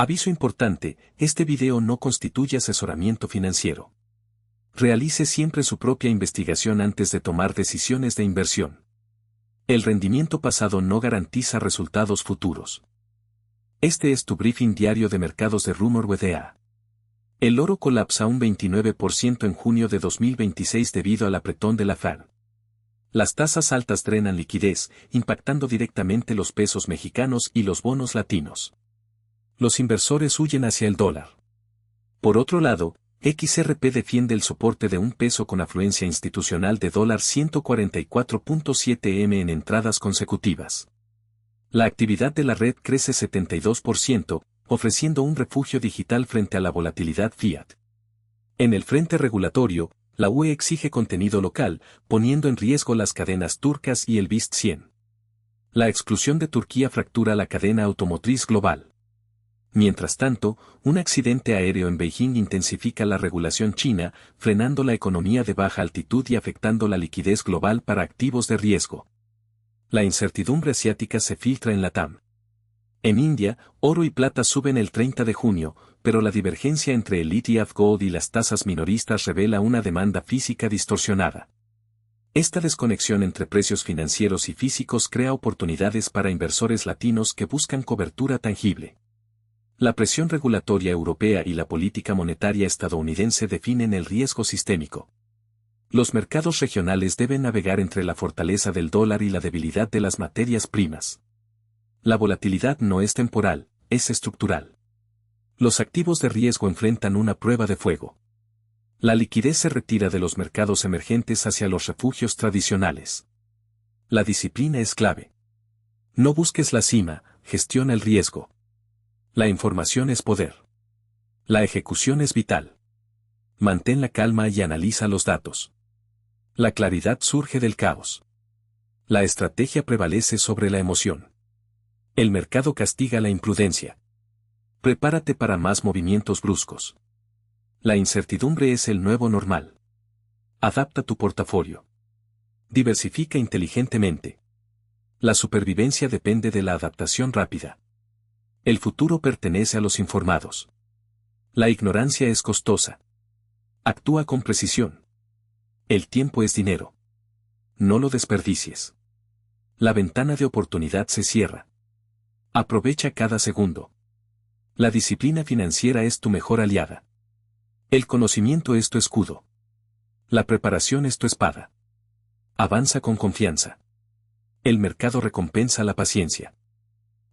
Aviso importante, este video no constituye asesoramiento financiero. Realice siempre su propia investigación antes de tomar decisiones de inversión. El rendimiento pasado no garantiza resultados futuros. Este es tu briefing diario de mercados de Rumor WDA. El oro colapsa un 29% en junio de 2026 debido al apretón de la Fed. Las tasas altas drenan liquidez, impactando directamente los pesos mexicanos y los bonos latinos. Los inversores huyen hacia el dólar. Por otro lado, XRP defiende el soporte de un peso con afluencia institucional de $144.7 en entradas consecutivas. La actividad de la red crece 72%, ofreciendo un refugio digital frente a la volatilidad fiat. En el frente regulatorio, la UE exige contenido local, poniendo en riesgo las cadenas turcas y el BIST 100. La exclusión de Turquía fractura la cadena automotriz global. Mientras tanto, un accidente aéreo en Beijing intensifica la regulación china, frenando la economía de baja altitud y afectando la liquidez global para activos de riesgo. La incertidumbre asiática se filtra en Latam. En India, oro y plata suben el 30 de junio, pero la divergencia entre el ETF Gold y las tasas minoristas revela una demanda física distorsionada. Esta desconexión entre precios financieros y físicos crea oportunidades para inversores latinos que buscan cobertura tangible. La presión regulatoria europea y la política monetaria estadounidense definen el riesgo sistémico. Los mercados regionales deben navegar entre la fortaleza del dólar y la debilidad de las materias primas. La volatilidad no es temporal, es estructural. Los activos de riesgo enfrentan una prueba de fuego. La liquidez se retira de los mercados emergentes hacia los refugios tradicionales. La disciplina es clave. No busques la cima, gestiona el riesgo. La información es poder. La ejecución es vital. Mantén la calma y analiza los datos. La claridad surge del caos. La estrategia prevalece sobre la emoción. El mercado castiga la imprudencia. Prepárate para más movimientos bruscos. La incertidumbre es el nuevo normal. Adapta tu portafolio. Diversifica inteligentemente. La supervivencia depende de la adaptación rápida. El futuro pertenece a los informados. La ignorancia es costosa. Actúa con precisión. El tiempo es dinero. No lo desperdicies. La ventana de oportunidad se cierra. Aprovecha cada segundo. La disciplina financiera es tu mejor aliada. El conocimiento es tu escudo. La preparación es tu espada. Avanza con confianza. El mercado recompensa la paciencia.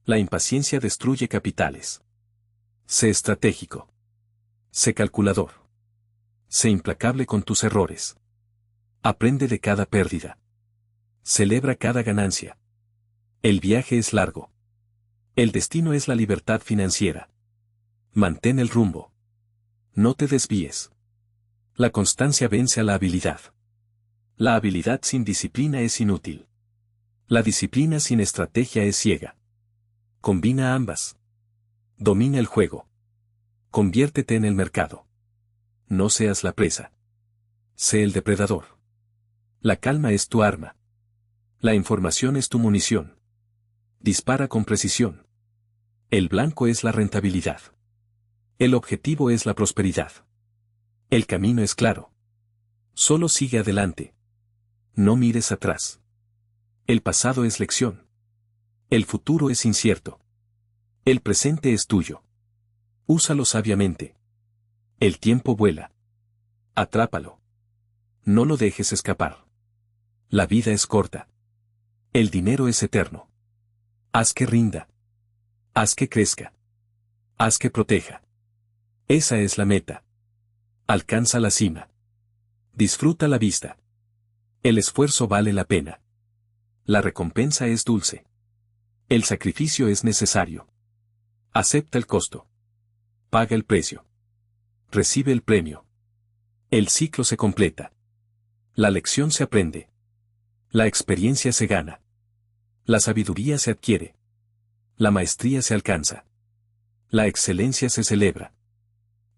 La impaciencia destruye capitales. Sé estratégico. Sé calculador. Sé implacable con tus errores. Aprende de cada pérdida. Celebra cada ganancia. El viaje es largo. El destino es la libertad financiera. Mantén el rumbo. No te desvíes. La constancia vence a la habilidad. La habilidad sin disciplina es inútil. La disciplina sin estrategia es ciega. Combina ambas. Domina el juego. Conviértete en el mercado. No seas la presa. Sé el depredador. La calma es tu arma. La información es tu munición. Dispara con precisión. El blanco es la rentabilidad. El objetivo es la prosperidad. El camino es claro. Solo sigue adelante. No mires atrás. El pasado es lección. El futuro es incierto. El presente es tuyo. Úsalo sabiamente. El tiempo vuela. Atrápalo. No lo dejes escapar. La vida es corta. El dinero es eterno. Haz que rinda. Haz que crezca. Haz que proteja. Esa es la meta. Alcanza la cima. Disfruta la vista. El esfuerzo vale la pena. La recompensa es dulce. El sacrificio es necesario. Acepta el costo. Paga el precio. Recibe el premio. El ciclo se completa. La lección se aprende. La experiencia se gana. La sabiduría se adquiere. La maestría se alcanza. La excelencia se celebra.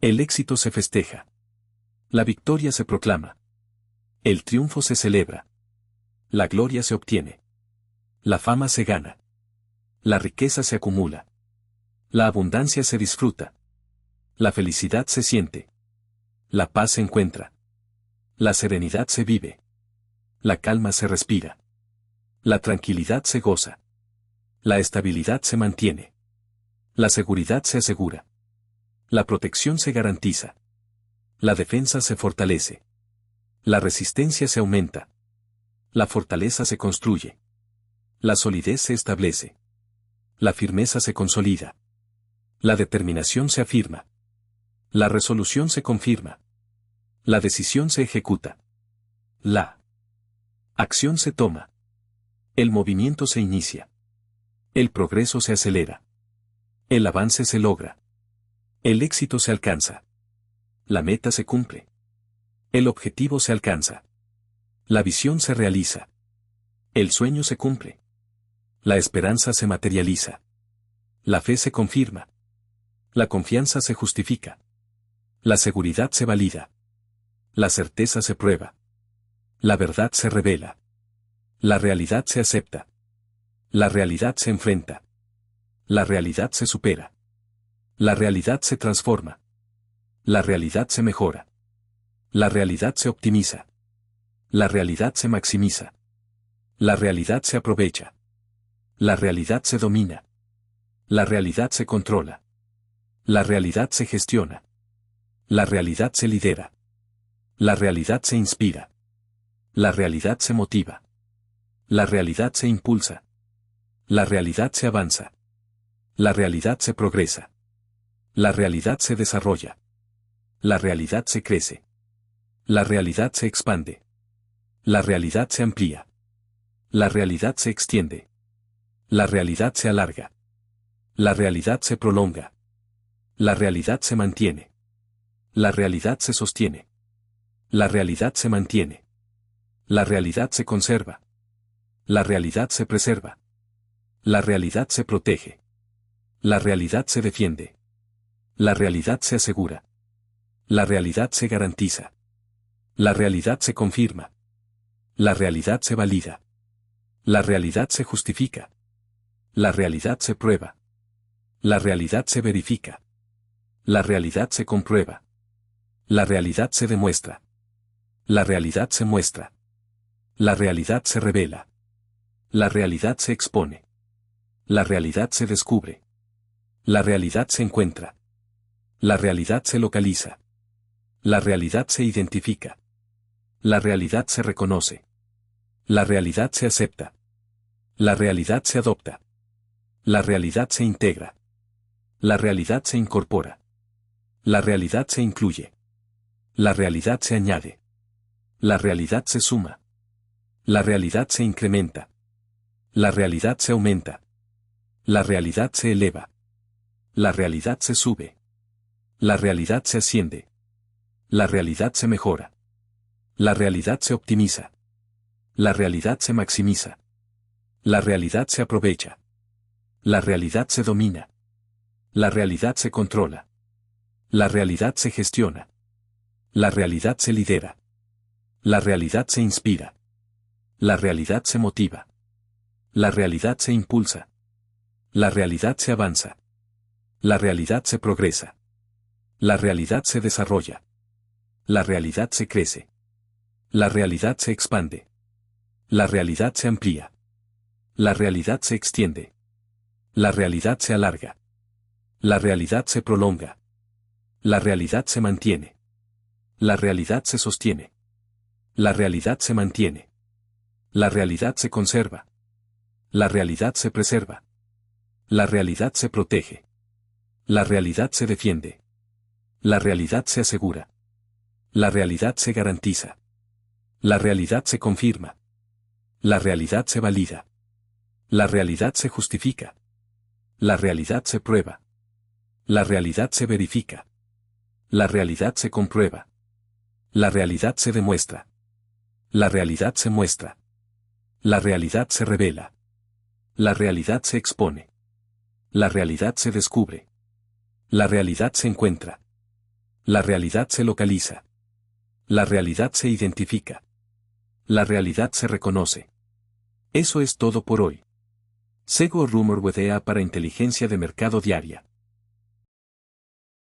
El éxito se festeja. La victoria se proclama. El triunfo se celebra. La gloria se obtiene. La fama se gana. La riqueza se acumula. La abundancia se disfruta. La felicidad se siente. La paz se encuentra. La serenidad se vive. La calma se respira. La tranquilidad se goza. La estabilidad se mantiene. La seguridad se asegura. La protección se garantiza. La defensa se fortalece. La resistencia se aumenta. La fortaleza se construye. La solidez se establece. La firmeza se consolida. La determinación se afirma. La resolución se confirma. La decisión se ejecuta. La acción se toma. El movimiento se inicia. El progreso se acelera. El avance se logra. El éxito se alcanza. La meta se cumple. El objetivo se alcanza. La visión se realiza. El sueño se cumple. La esperanza se materializa. La fe se confirma. La confianza se justifica. La seguridad se valida. La certeza se prueba. La verdad se revela. La realidad se acepta. La realidad se enfrenta. La realidad se supera. La realidad se transforma. La realidad se mejora. La realidad se optimiza. La realidad se maximiza. La realidad se aprovecha. La realidad se domina. La realidad se controla. La realidad se gestiona. La realidad se lidera. La realidad se inspira. La realidad se motiva. La realidad se impulsa. La realidad se avanza. La realidad se progresa. La realidad se desarrolla. La realidad se crece. La realidad se expande. La realidad se amplía. La realidad se extiende. La realidad se alarga. La realidad se prolonga. La realidad se mantiene. La realidad se sostiene. La realidad se mantiene. La realidad se conserva. La realidad se preserva. La realidad se protege. La realidad se defiende. La realidad se asegura. La realidad se garantiza. La realidad se confirma. La realidad se valida. La realidad se justifica. La realidad se prueba. La realidad se verifica. La realidad se comprueba. La realidad se demuestra. La realidad se muestra. La realidad se revela. La realidad se expone. La realidad se descubre. La realidad se encuentra. La realidad se localiza. La realidad se identifica. La realidad se reconoce. La realidad se acepta. La realidad se adopta. La realidad se integra. La realidad se incorpora. La realidad se incluye. La realidad se añade. La realidad se suma. La realidad se incrementa. La realidad se aumenta. La realidad se eleva. La realidad se sube. La realidad se asciende. La realidad se mejora. La realidad se optimiza. La realidad se maximiza. La realidad se aprovecha. La realidad se domina. La realidad se controla. La realidad se gestiona. La realidad se lidera. La realidad se inspira. La realidad se motiva. La realidad se impulsa. La realidad se avanza. La realidad se progresa. La realidad se desarrolla. La realidad se crece. La realidad se expande. La realidad se amplía. La realidad se extiende. La realidad se alarga. La realidad se prolonga. La realidad se mantiene. La realidad se sostiene. La realidad se mantiene. La realidad se conserva. La realidad se preserva. La realidad se protege. La realidad se defiende. La realidad se asegura. La realidad se garantiza. La realidad se confirma. La realidad se valida. La realidad se justifica. La realidad se prueba. La realidad se verifica. La realidad se comprueba. La realidad se demuestra. La realidad se muestra. La realidad se revela. La realidad se expone. La realidad se descubre. La realidad se encuentra. La realidad se localiza. La realidad se identifica. La realidad se reconoce. Eso es todo por hoy. Sego Rumor Wedea para Inteligencia de Mercado Diaria.